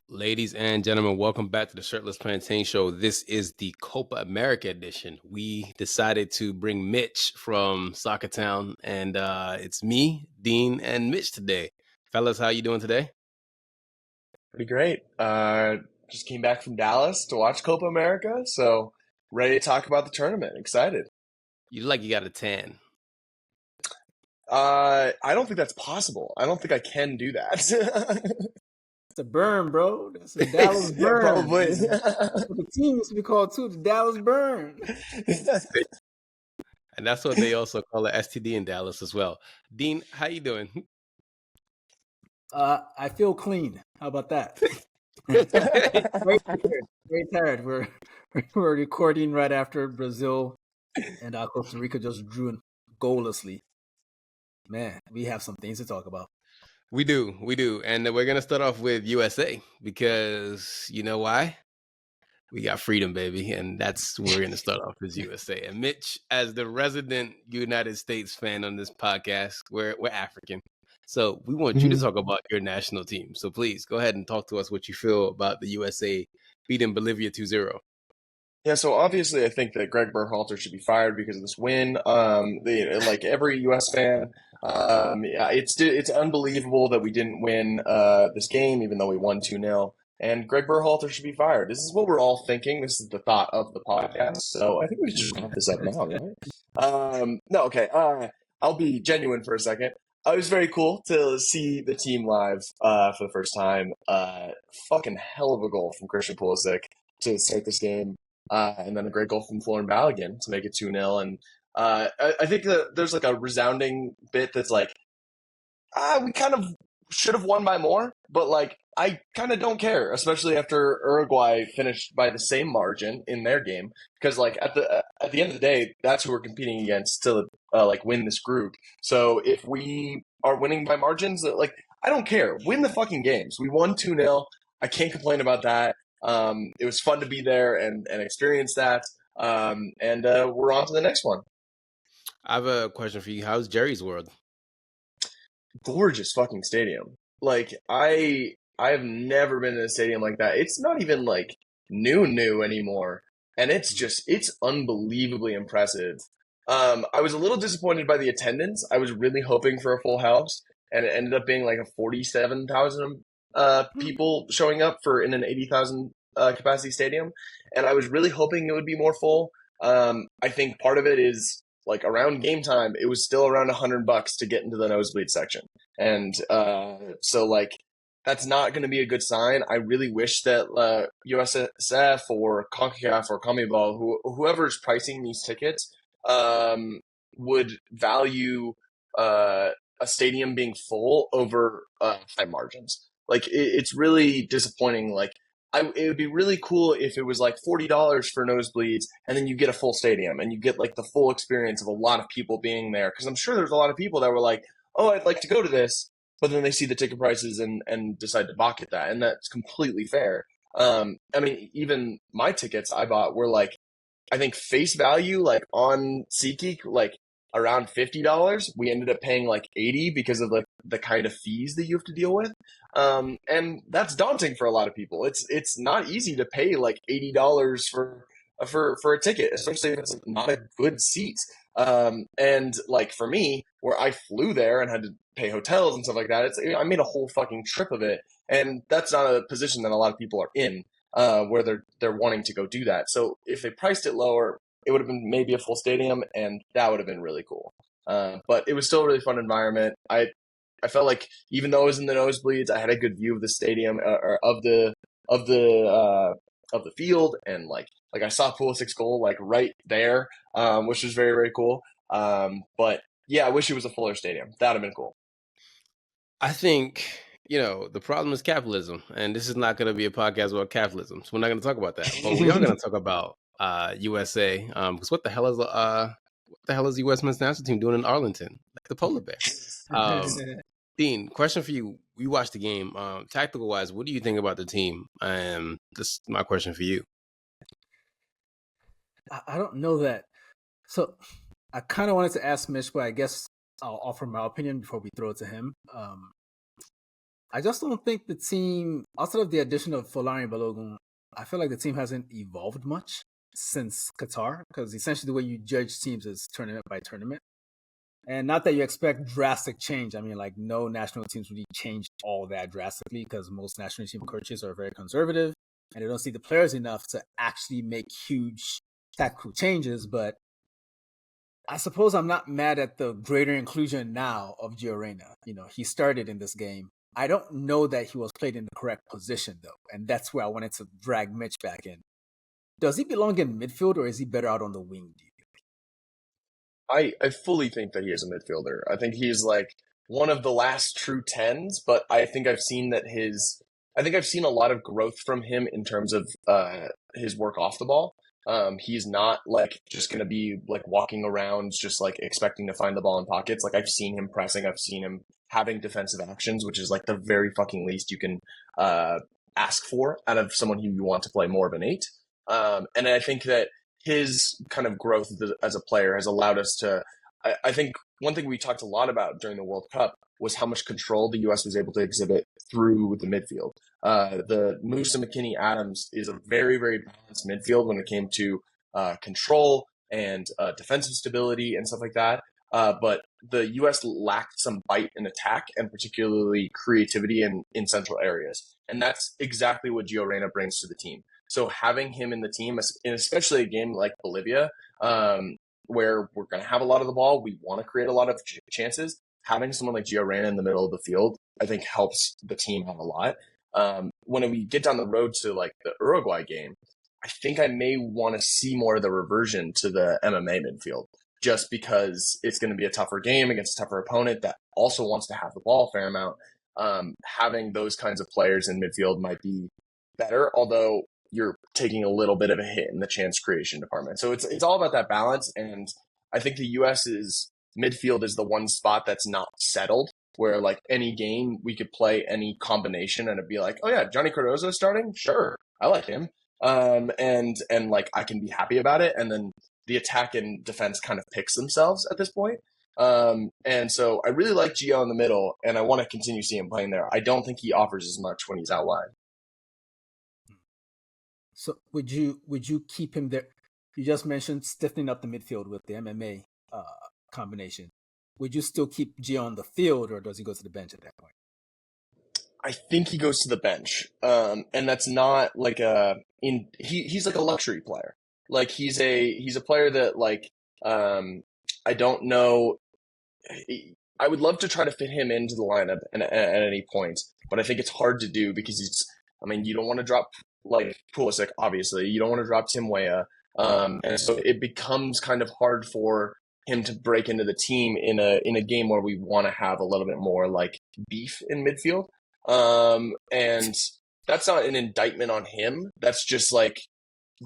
Ladies and gentlemen, welcome back to the Shirtless Plantain Show. This is the Copa America Edition. We decided to bring Mitch from Soccer Town, and it's me, Deen, and Mitch today. Fellas, how you doing today? Pretty great. Just came back from Dallas to watch Copa America, so ready to talk about the tournament. Excited. You look like you got a tan. I don't think that's possible. I don't think I can do that. It's a burn, bro. That's a Dallas Yeah, burn. probably. That's what the team used to be called too, the Dallas burn. And that's what they also call it, STD in Dallas as well. Dean, how you doing? I feel clean. How about that? Very tired. We're recording right after Brazil and Costa Rica just drew goallessly. Man, we have some things to talk about. We do. And we're going to start off with USA because you know why? We got freedom, baby. And that's where we're going to start off is USA. And Mitch, as the resident United States fan on this podcast, we're African. So we want you to talk about your national team. So please go ahead and talk to us what you feel about the USA beating Bolivia 2-0. Yeah, so obviously I think that Greg Berhalter should be fired because of this win. Like every U.S. fan, yeah, it's unbelievable that we didn't win this game, even though we won 2-0. And Greg Berhalter should be fired. This is what we're all thinking. This is the thought of the podcast. So I think we should just wrap this up now, right? No, okay. I'll be genuine for a second. It was very cool to see the team live for the first time. Fucking hell of a goal from Christian Pulisic to start this game. And then a great goal from Florin Balogun to make it 2-0. And I think that there's like a resounding bit that's like, we kind of should have won by more, but like I kind of don't care, especially after Uruguay finished by the same margin in their game, because like at the end of the day, that's who we're competing against to like win this group. So if we are winning by margins, like I don't care, win the fucking games. We won 2-0. I can't complain about that. It was fun to be there and experience that. And we're on to the next one. I have a question for you. How's Jerry's World? Gorgeous fucking stadium. Like I have never been in a stadium like that. It's not even like new anymore. And it's unbelievably impressive. I was a little disappointed by the attendance. I was really hoping for a full house, and it ended up being like a 47,000 people showing up in an 80,000 capacity stadium, and I was really hoping it would be more full. I think part of it is like around game time, it was still around $100 to get into the nosebleed section, and so like that's not going to be a good sign. I really wish that USSF or CONCACAF or CONMEBOL, whoever's pricing these tickets, would value a stadium being full over high margins. Like it's really disappointing. Like it would be really cool if it was like $40 for nosebleeds, and then you get a full stadium and you get like the full experience of a lot of people being there. Because I'm sure there's a lot of people that were like, "Oh, I'd like to go to this," but then they see the ticket prices and decide to balk at that, and that's completely fair. I mean, even my tickets I bought were like, I think face value like on SeatGeek like around $50. We ended up paying like $80 because of the kind of fees that you have to deal with. And that's daunting for a lot of people. It's not easy to pay like $80 for a ticket, especially if it's not a good seat. And like for me, where I flew there and had to pay hotels and stuff like that, I made a whole fucking trip of it, and that's not a position that a lot of people are in, where they're wanting to go do that. So if they priced it lower, it would have been maybe a full stadium, and that would have been really cool. But it was still a really fun environment. I felt like even though I was in the nosebleeds, I had a good view of the stadium, or of the field, and like I saw Pulisic's goal like right there, which was very, very cool. But yeah, I wish it was a fuller stadium. That would have been cool. I think, the problem is capitalism, and this is not going to be a podcast about capitalism, so we're not going to talk about that. But we are going to talk about USA, because what the hell is the U.S. men's national team doing in Arlington, like the polar bear? Dean, question for you. You watched the game. Tactical wise, what do you think about the team? This is my question for you. I don't know that. So I kind of wanted to ask Mitch, but I guess I'll offer my opinion before we throw it to him. I just don't think the team, outside of the addition of Folarin Balogun, I feel like the team hasn't evolved much since Qatar, because essentially the way you judge teams is tournament by tournament. And not that you expect drastic change. I mean, like, no national teams really change all that drastically because most national team coaches are very conservative and they don't see the players enough to actually make huge tactical changes. But I suppose I'm not mad at the greater inclusion now of Gio Reyna. You know, he started in this game. I don't know that he was played in the correct position, though. And that's where I wanted to drag Mitch back in. Does he belong in midfield or is he better out on the wing, do you think? I fully think that he is a midfielder. I think he's like one of the last true tens, but I think I've seen a lot of growth from him in terms of his work off the ball. He's not like just going to be like walking around just like expecting to find the ball in pockets. Like I've seen him pressing, I've seen him having defensive actions, which is like the very fucking least you can ask for out of someone who you want to play more of an 8. And I think that his kind of growth as a player has allowed us to, I think one thing we talked a lot about during the World Cup was how much control the U.S. was able to exhibit through the midfield. The Musa McKinney Adams is a very, very balanced midfield when it came to control and defensive stability and stuff like that. But the U.S. lacked some bite in attack and particularly creativity in central areas. And that's exactly what Gio Reyna brings to the team. So having him in the team, especially a game like Bolivia, where we're going to have a lot of the ball, we want to create a lot of chances. Having someone like Gio Reyna in the middle of the field, I think helps the team out a lot. When we get down the road to like the Uruguay game, I think I may want to see more of the reversion to the MMA midfield, just because it's going to be a tougher game against a tougher opponent that also wants to have the ball a fair amount. Having those kinds of players in midfield might be better, although you're taking a little bit of a hit in the chance creation department. So it's all about that balance. And I think the US's midfield is the one spot that's not settled, where like any game we could play any combination and it'd be like, oh yeah, Johnny Cardozo starting? Sure. I like him. And like I can be happy about it. And then the attack and defense kind of picks themselves at this point. And so I really like Gio in the middle and I want to continue seeing him playing there. I don't think he offers as much when he's out wide. So would you keep him there? You just mentioned stiffening up the midfield with the MMA combination. Would you still keep Gio on the field, or does he go to the bench at that point? I think he goes to the bench, and that's not like he's like a luxury player. Like he's a player that like I don't know. I would love to try to fit him into the lineup at any point, but I think it's hard to do because you don't want to drop like Pulisic, obviously. You don't want to drop Tim Weah. And so it becomes kind of hard for him to break into the team in a game where we want to have a little bit more like beef in midfield. And that's not an indictment on him. That's just like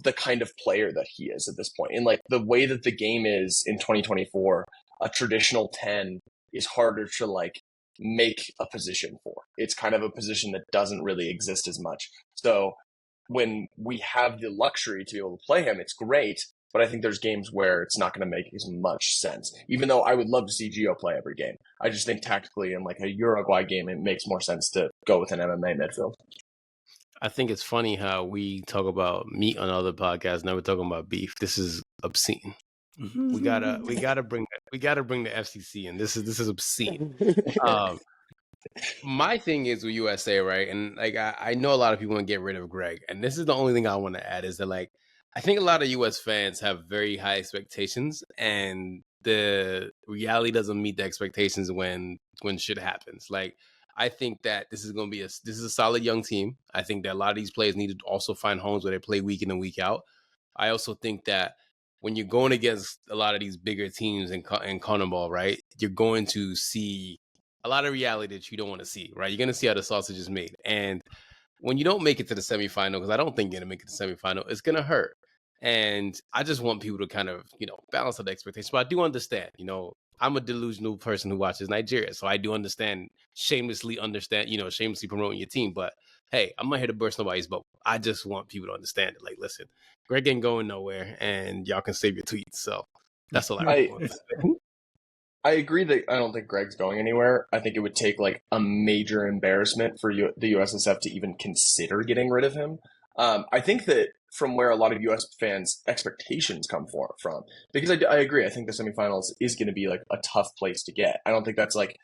the kind of player that he is at this point. And like the way that the game is in 2024, a traditional 10 is harder to like make a position for. It's kind of a position that doesn't really exist as much. So when we have the luxury to be able to play him, it's great. But I think there's games where it's not going to make as much sense, even though I would love to see Gio play every game. I just think tactically in like a Uruguay game, it makes more sense to go with an MMA midfield. I think it's funny how we talk about meat on other podcasts. Now we're talking about beef. This is obscene. We gotta bring the FCC in. This is obscene. My thing is with USA, right? And like I know a lot of people want to get rid of Greg, and this is the only thing I want to add is that like I think a lot of US fans have very high expectations, and the reality doesn't meet the expectations when shit happens. Like I think that this is going to be this is a solid young team. I think that a lot of these players need to also find homes where they play week in and week out. I also think that when you're going against a lot of these bigger teams in CONMEBOL, right, you're going to see a lot of reality that you don't want to see, right? You're going to see how the sausage is made. And when you don't make it to the semifinal, because I don't think you're going to make it to the semifinal, it's going to hurt. And I just want people to kind of, balance out the expectations. But I do understand, I'm a delusional person who watches Nigeria. So I do shamelessly promoting your team. But hey, I'm not here to burst nobody's bubble. I just want people to understand it. Like, listen, Greg ain't going nowhere and y'all can save your tweets. So that's all I want to say. I agree that I don't think Greg's going anywhere. I think it would take like a major embarrassment for the USSF to even consider getting rid of him. I think that from where a lot of US fans' expectations come from, because I agree. I think the semifinals is going to be like a tough place to get. I don't think that's like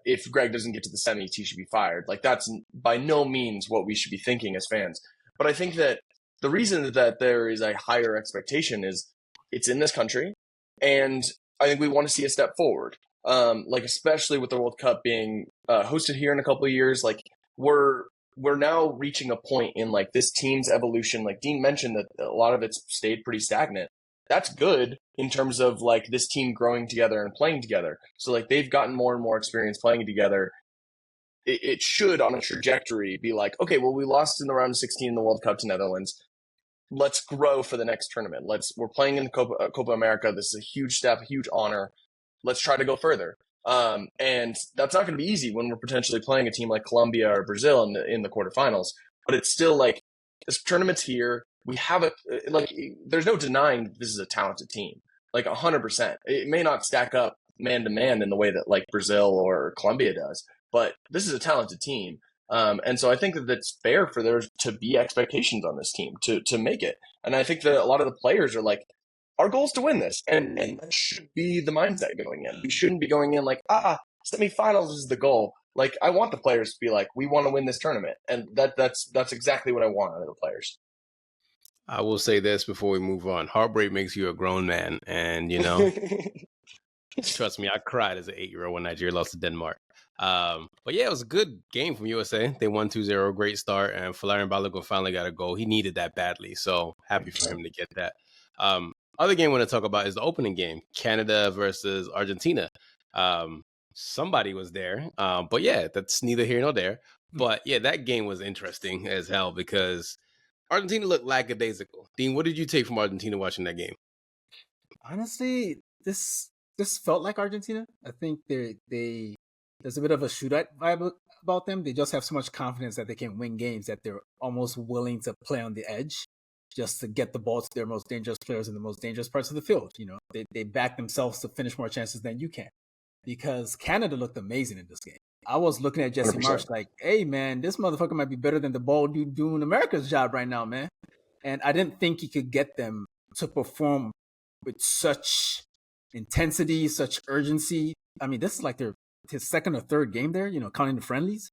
if Greg doesn't get to the semis, he should be fired. Like that's by no means what we should be thinking as fans. But I think that the reason that there is a higher expectation is it's in this country, and I think we want to see a step forward. Like especially with the World Cup being hosted here in a couple of years, like we're we're now reaching a point in like this team's evolution. Like Deen mentioned that a lot of it's stayed pretty stagnant. That's good in terms of like this team growing together and playing together. So like they've gotten more and more experience playing together. It should on a trajectory be like, okay, well, we lost in the round of 16 in the World Cup to Netherlands. Let's grow for the next tournament. We're playing in the Copa America. This is a huge step, a huge honor. Let's try to go further. And that's not going to be easy when we're potentially playing a team like Colombia or Brazil in the quarterfinals. But it's still like this tournament's here. We have a like. There's no denying this is a talented team. Like 100%. It may not stack up man to man in the way that like Brazil or Colombia does, but this is a talented team. And so I think that it's fair for there to be expectations on this team to make it. And I think that a lot of the players are like, our goal is to win this. And that should be the mindset going in. We shouldn't be going in like, semifinals is the goal. Like, I want the players to be like, we want to win this tournament. And that's exactly what I want out of the players. I will say this before we move on. Heartbreak makes you a grown man. And, you know, trust me, I cried as an 8-year-old when Nigeria lost to Denmark. But yeah, it was a good game from USA. They won 2-0, great start, and Folarin Balogun finally got a goal. He needed that badly, so happy for him to get that. Other game I want to talk about is the opening game, Canada versus Argentina. Somebody was there, but yeah, that's neither here nor there. But yeah, that game was interesting as hell because Argentina looked lackadaisical. Dean, what did you take from Argentina watching that game? Honestly, this felt like Argentina. I think there's a bit of a shootout vibe about them. They just have so much confidence that they can win games that they're almost willing to play on the edge just to get the ball to their most dangerous players in the most dangerous parts of the field. You know, they back themselves to finish more chances than you can. Because Canada looked amazing in this game. I was looking at Jesse 100%. Marsh like, hey man, this motherfucker might be better than the ball dude doing America's job right now, man. And I didn't think he could get them to perform with such intensity, such urgency. I mean, this is like his second or third game there, you know, counting the friendlies.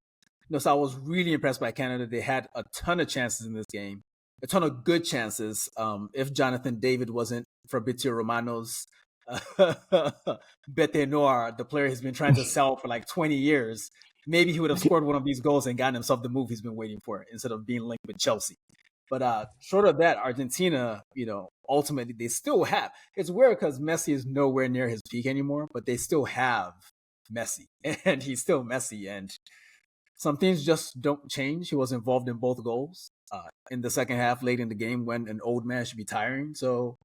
You know, so I was really impressed by Canada. They had a ton of chances in this game, a ton of good chances. If Jonathan David wasn't Fabrizio Romano's Bete Noir, the player he's been trying to sell for like 20 years, maybe he would have scored one of these goals and gotten himself the move he's been waiting for instead of being linked with Chelsea. But short of that, Argentina, you know, ultimately they still have. It's weird because Messi is nowhere near his peak anymore, but they still have Messi, and he's still Messi. And some things just don't change. He was involved in both goals in the second half, late in the game, when an old man should be tiring. So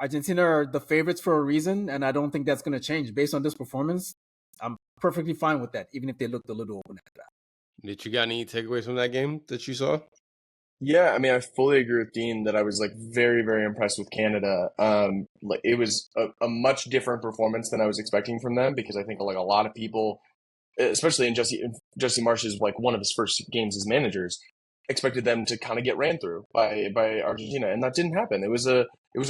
Argentina are the favorites for a reason, and I don't think that's going to change. Based on this performance, I'm perfectly fine with that, even if they looked a little open after that. Did you got any takeaways from that game that you saw? Yeah, I mean, I fully agree with Dean that I was like very, very impressed with Canada. Like it was a much different performance than I was expecting from them because I think like a lot of people, especially in Jesse Marsh's like one of his first games as managers, expected them to kind of get ran through by Argentina, and that didn't happen. It was a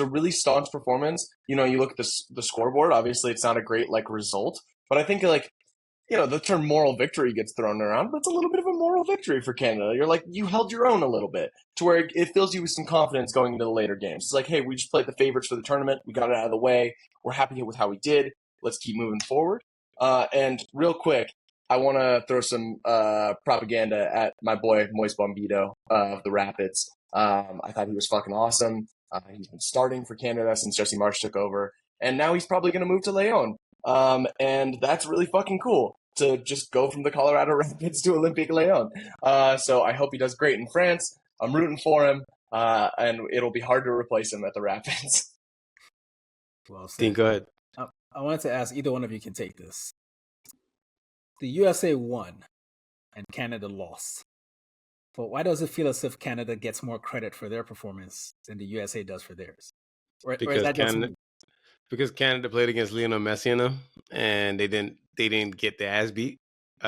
really staunch performance. You know, you look at the scoreboard. Obviously, it's not a great like result, but I think like, you know, the term moral victory gets thrown around, but it's a little bit of a moral victory for Canada. You're like, you held your own a little bit to where it fills you with some confidence going into the later games. It's like, hey, we just played the favorites for the tournament. We got it out of the way. We're happy with how we did. Let's keep moving forward. And real quick, I want to throw some propaganda at my boy, Moise Bombito of the Rapids. I thought he was fucking awesome. He's been starting for Canada since Jesse Marsh took over. And now he's probably going to move to Leon. And that's really fucking cool to just go from the Colorado Rapids to Olympique Lyon. So I hope he does great in France. I'm rooting for him, and it'll be hard to replace him at the Rapids. Well said. Dean, go ahead. I wanted to ask, either one of you can take this. The USA won, and Canada lost. But why does it feel as if Canada gets more credit for their performance than the USA does for theirs? Or is that just me? because Canada played against Lionel Messi in them, and they didn't get their ass beat.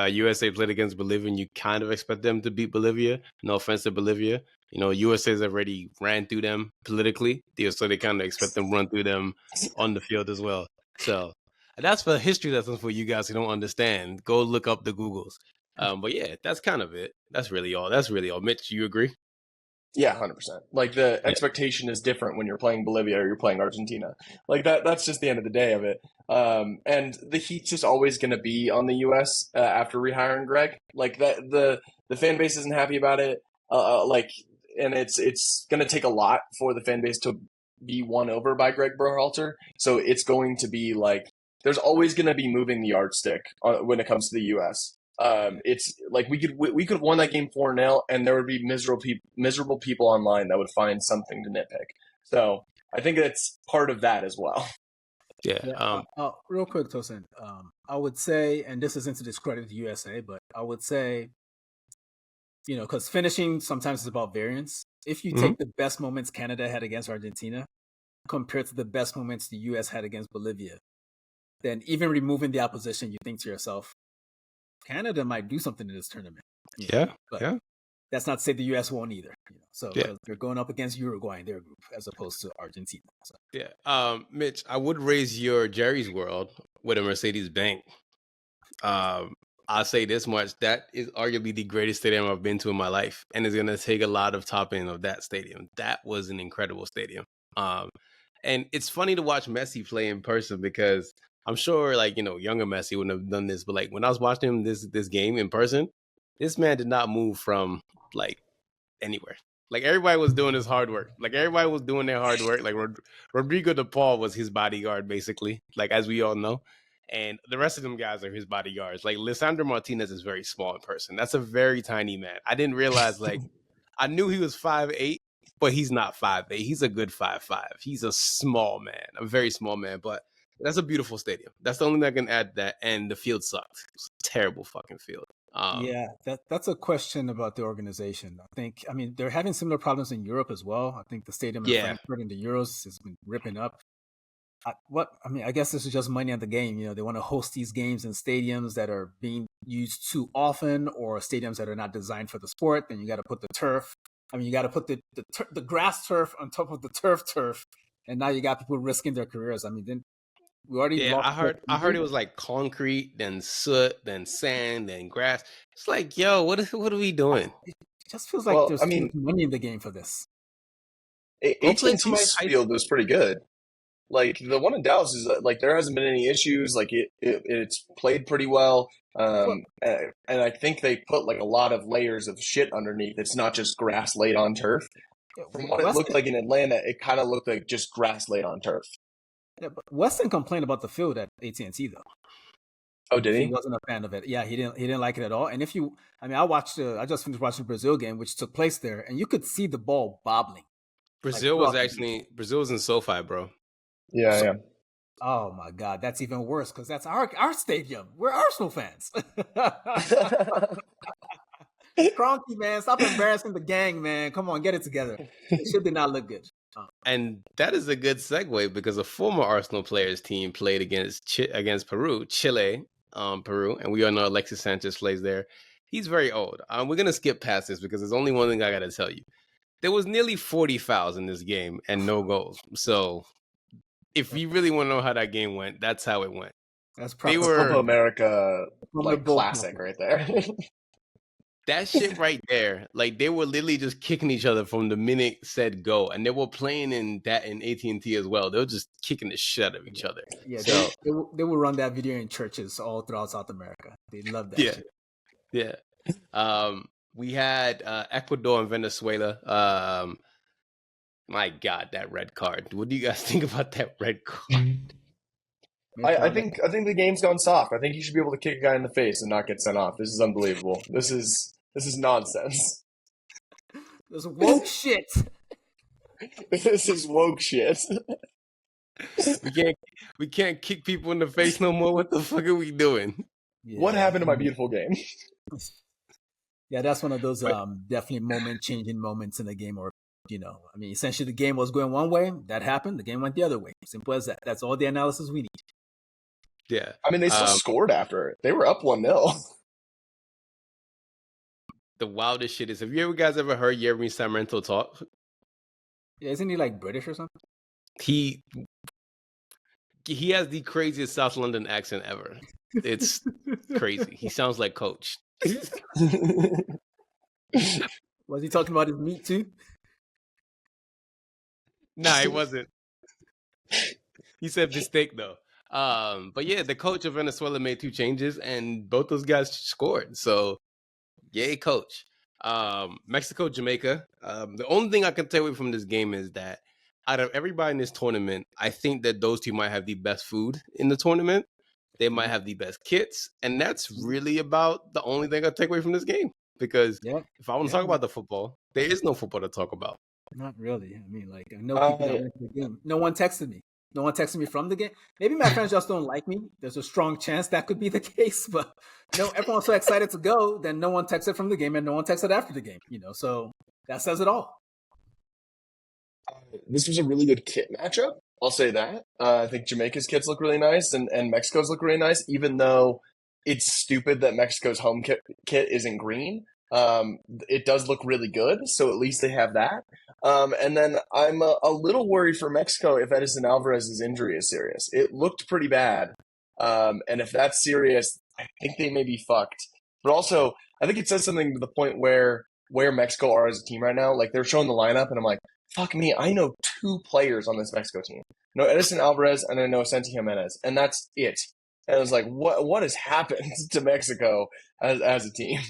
USA played against Bolivia, and you kind of expect them to beat Bolivia. No offense to Bolivia. USA's already ran through them politically, so they kind of expect them to run through them on the field as well. So that's for history lessons for you guys who don't understand. Go look up the Googles. But yeah, that's kind of it. That's really all. Mitch, you agree? Yeah, 100%. Like the Yeah. expectation is different when you're playing Bolivia or you're playing Argentina. Like that's just the end of the day of it. And the heat's just always going to be on the U.S. After rehiring Greg. Like that, the fan base isn't happy about it. And it's going to take a lot for the fan base to be won over by Greg Berhalter. So it's going to be like there's always going to be moving the yardstick when it comes to the U.S. It's like we could have won that game 4-0, and there would be miserable people online that would find something to nitpick. So I think that's part of that as well. Yeah. Real quick, Tosin. I would say, and this isn't to discredit the USA, but I would say, because finishing sometimes is about variance. If you take the best moments Canada had against Argentina compared to the best moments the US had against Bolivia, then even removing the opposition, you think to yourself, Canada might do something in this tournament. But that's not to say the U.S. won't either. So they're going up against Uruguay in their group as opposed to Argentina. So. Yeah. Mitch, I would raise your Jerry's World with a Mercedes-Benz. I'll say this much. That is arguably the greatest stadium I've been to in my life. And it's going to take a lot of topping of that stadium. That was an incredible stadium. And it's funny to watch Messi play in person because I'm sure, younger Messi wouldn't have done this, but when I was watching him this game in person, this man did not move from anywhere. Everybody was doing his hard work. Everybody was doing their hard work. Rodrigo de Paul was his bodyguard, basically. As we all know, and the rest of them guys are his bodyguards. Lisandro Martinez is very small in person. That's a very tiny man. I didn't realize. I knew he was 5'8", but he's not 5'8". He's a good 5'5". He's a small man, a very small man, but. That's a beautiful stadium. That's the only thing I can add to that. And the field sucked. It was a terrible fucking field. That's a question about the organization. They're having similar problems in Europe as well. I think the stadium in Frankfurt in the Euros has been ripping up. I guess this is just money on the game. They want to host these games in stadiums that are being used too often or stadiums that are not designed for the sport. Then you got to put the turf. You got to put the grass turf on top of the turf. And now you got people risking their careers. We already I heard it was concrete, then soot, then sand, then grass. It's yo, what are we doing? It just feels like there's too much money in the game for this. AT&T's field was pretty good. The one in Dallas is there hasn't been any issues. It's played pretty well. And I think they put a lot of layers of shit underneath. It's not just grass laid on turf. From what it looked like in Atlanta, it kind of looked like just grass laid on turf. Yeah, but Weston complained about the field at AT&T though. Oh, did he? He wasn't a fan of it. Yeah, he didn't like it at all. And I just finished watching the Brazil game, which took place there, and you could see the ball bobbling. Brazil was in SoFi, bro. Yeah. Oh my God, that's even worse because that's our stadium. We're Arsenal fans. Cronky, man, stop embarrassing the gang, man. Come on, get it together. It shit did not look good. And that is a good segue because a former Arsenal players team played against Chile, Peru, and we all know Alexis Sanchez plays there. He's very old. We're going to skip past this because there's only one thing I got to tell you. There was nearly 40 fouls in this game and no goals. So if you really want to know how that game went, that's how it went. That's probably Copa America classic right there. That shit right there, they were literally just kicking each other from the minute said go, and they were playing in AT&T as well. They were just kicking the shit out of each other. Yeah, so, they will run that video in churches all throughout South America. They love that shit. Yeah. We had Ecuador and Venezuela. My God, that red card. What do you guys think about that red card? I think the game's gone soft. I think you should be able to kick a guy in the face and not get sent off. This is unbelievable. This is nonsense. This is woke shit. This is woke shit. We can't kick people in the face no more. What the fuck are we doing? Yeah. What happened to my beautiful game? Yeah, that's one of those definitely changing moments in the game where I mean, essentially the game was going one way. That happened. The game went the other way. Simple as that. That's all the analysis we need. Yeah. I mean, they still scored after it. They were up 1-0. The wildest shit is, have you guys ever heard Yeremy Samrento talk? Yeah, isn't he like British or something? He has the craziest South London accent ever. It's crazy. He sounds like Coach. Was he talking about his meat too? Nah, he wasn't. He said mistake though. But yeah, the coach of Venezuela made 2 changes, and both those guys scored. So, yay, coach. Mexico, Jamaica. The only thing I can take away from this game is that out of everybody in this tournament, I think that those 2 might have the best food in the tournament. They might have the best kits, and that's really about the only thing I take away from this game. Because if I want to talk about the football, there is no football to talk about. Not really. I mean, like, I know people that went to the game. No one texted me. No one texted me from the game. Maybe my friends just don't like me. There's a strong chance that could be the case. But everyone's so excited to go, then no one texted from the game and no one texted after the game. So that says it all. This was a really good kit matchup. I'll say that. I think Jamaica's kits look really nice and Mexico's look really nice, even though it's stupid that Mexico's home kit isn't green. It does look really good, so at least they have that. And then I'm a little worried for Mexico if Edison Alvarez's injury is serious. It looked pretty bad. And if that's serious, I think they may be fucked. But also, I think it says something to the point where Mexico are as a team right now. Like, they're showing the lineup, and I'm like, fuck me, I know 2 players on this Mexico team. I know Edison Alvarez, and I know Santi Jimenez, and that's it. And I was like, what has happened to Mexico as a team?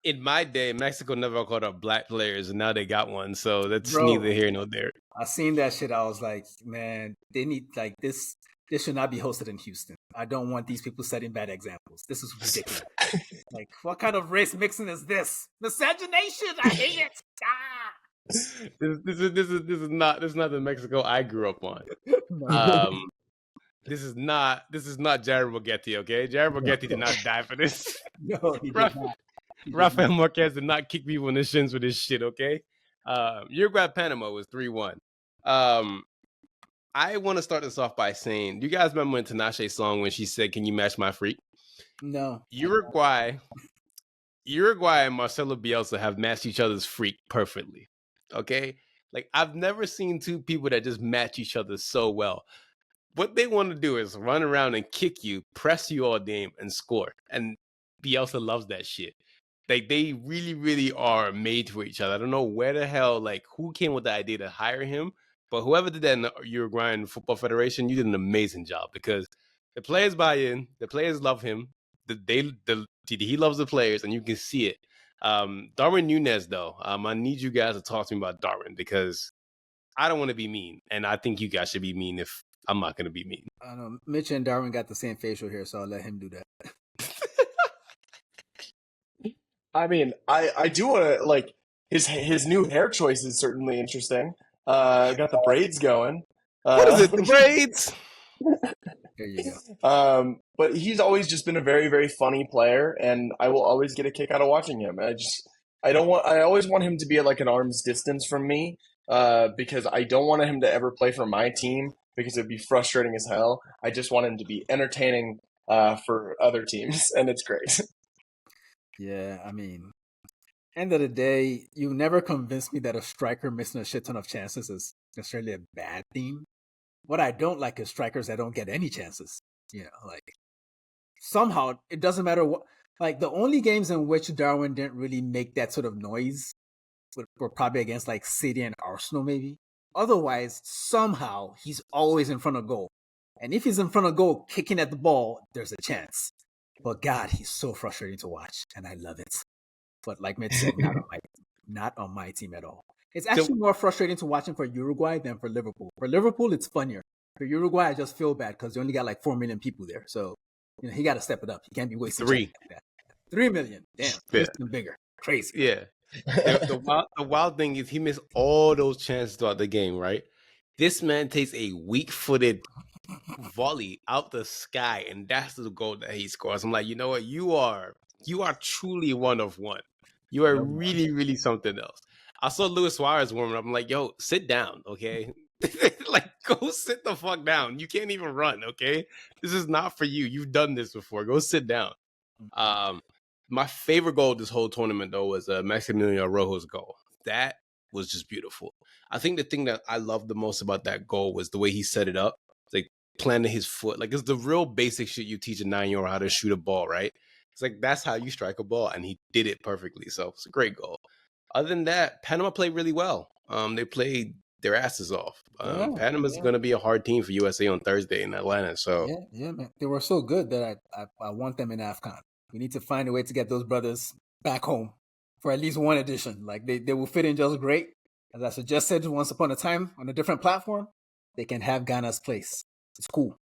In my day, Mexico never called up black players, and now they got one. So that's neither here nor there. I seen that shit. I was like, man, they need like this. This should not be hosted in Houston. I don't want these people setting bad examples. This is ridiculous. Like, what kind of race mixing is this? Miscegenation. I hate it. This is not the Mexico I grew up on. This is not Jared Borghetti, okay? Jared Borghetti did not die for this. No, he did not. Rafael Marquez did not kick people in the shins with this shit, okay? Uruguay Panama was 3-1. I want to start this off by saying, do you guys remember when Tinashe's song when she said, "Can you match my freak"? No. Uruguay and Marcelo Bielsa have matched each other's freak perfectly. Okay? Like, I've never seen 2 people that just match each other so well. What they want to do is run around and kick you, press you all game, and score. And Bielsa loves that shit. Like, they really, really are made for each other. I don't know where the hell, like, who came with the idea to hire him, but whoever did that in the Uruguayan Football Federation, you did an amazing job because the players buy in, the players love him, he loves the players, and you can see it. Darwin Núñez, though, I need you guys to talk to me about Darwin because I don't want to be mean, and I think you guys should be mean if I'm not going to be mean. I know Mitch and Darwin got the same facial hair, so I'll let him do that. I mean, I do want to, like, his new hair choice is certainly interesting. Got the braids going. What is it? The braids? There you go. But he's always just been a very, very funny player, and I will always get a kick out of watching him. I always want him to be at like an arm's distance from me, because I don't want him to ever play for my team because it'd be frustrating as hell. I just want him to be entertaining for other teams, and it's great. Yeah, I mean, end of the day, you never convinced me that a striker missing a shit ton of chances is necessarily a bad thing. What I don't like is strikers that don't get any chances. Like, somehow it doesn't matter what. Like, the only games in which Darwin didn't really make that sort of noise were probably against like City and Arsenal, maybe. Otherwise, somehow he's always in front of goal. And if he's in front of goal kicking at the ball, there's a chance. But God, he's so frustrating to watch, and I love it. But like Mitch said, not on my team at all. It's actually more frustrating to watch him for Uruguay than for Liverpool. For Liverpool, it's funnier. For Uruguay, I just feel bad because they only got like 4 million people there. So, he got to step it up. He can't be wasting 3 like that. 3 million. Damn. Yeah. Bigger. Crazy. Yeah. The wild thing is he missed all those chances throughout the game, right? This man takes a weak-footed volley out the sky, and that's the goal that he scores. I'm like, you know what? You are truly one of one. You are really, really something else. I saw Luis Suarez warming up. I'm like, yo, sit down, okay? Like, go sit the fuck down. You can't even run, okay? This is not for you. You've done this before. Go sit down. My favorite goal this whole tournament, though, was Maximiliano Rojo's goal. That was just beautiful. I think the thing that I loved the most about that goal was the way he set it up. Like, planting his foot. Like, it's the real basic shit you teach a 9-year-old how to shoot a ball, right? It's like, that's how you strike a ball, and he did it perfectly. So it's a great goal. Other than that, Panama played really well. They played their asses off. Panama's going to be a hard team for USA on Thursday in Atlanta. So yeah, man. They were so good that I want them in AFCON. We need to find a way to get those brothers back home for at least one edition. Like they will fit in just great. As I suggested once upon a time on a different platform, they can have Ghana's place. It's cool.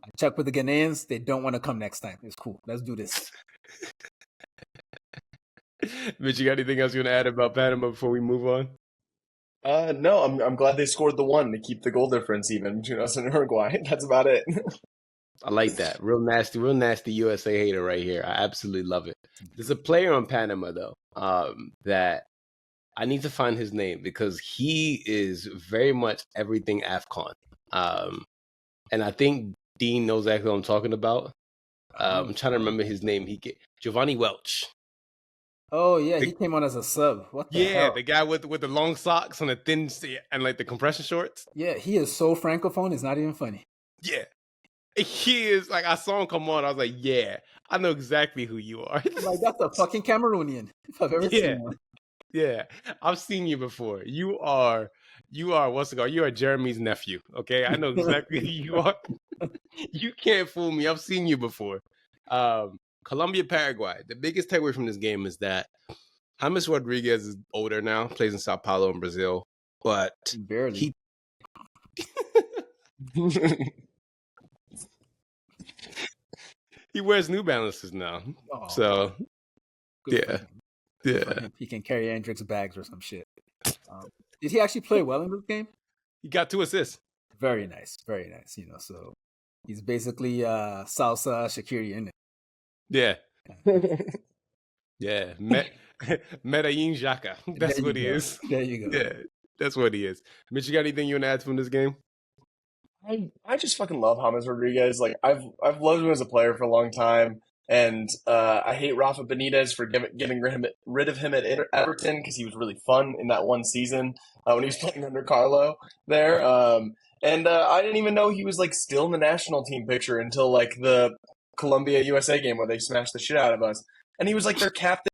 I checked with the Ghanaians. They don't want to come next time. It's cool. Let's do this. Mitch, you got anything else you want to add about Panama before we move on? No, I'm glad they scored the one to keep the goal difference even between us and Uruguay. That's about it. I like that. Real nasty USA hater right here. I absolutely love it. There's a player on Panama, though, that I need to find his name because he is very much everything AFCON. And I think Dean knows exactly what I'm talking about. I'm trying to remember his name. Giovanni Welch. Oh, yeah, he came on as a sub. What the hell? The guy with the long socks and the thin and like the compression shorts. Yeah, he is so francophone. It's not even funny. Yeah. He is like, I saw him come on. I was like, yeah, I know exactly who you are. Like, that's a fucking Cameroonian, if I've ever seen one. Yeah, I've seen you before. You are what's it called? You are Jeremy's nephew. Okay, I know exactly who you are. You can't fool me. I've seen you before. Colombia, Paraguay. The biggest takeaway from this game is that James Rodriguez is older now, plays in Sao Paulo in Brazil, but barely. He wears New Balances now. Oh, so yeah. He can carry Hendrix bags or some shit. Did he actually play well in this game? He got 2 assists. Very nice. You know, so he's basically Salsa Shaqiri in it. Yeah. Yeah. Medellin Xhaka. That's what he is. There you go. Yeah, that's what he is. Mitch, you got anything you want to add from this game? I just fucking love James Rodriguez. Like I've loved him as a player for a long time, and I hate Rafa Benitez for getting rid of him at Everton because he was really fun in that one season when he was playing under Carlo there. And I didn't even know he was like still in the national team picture until like the Colombia USA game where they smashed the shit out of us, and he was like their captain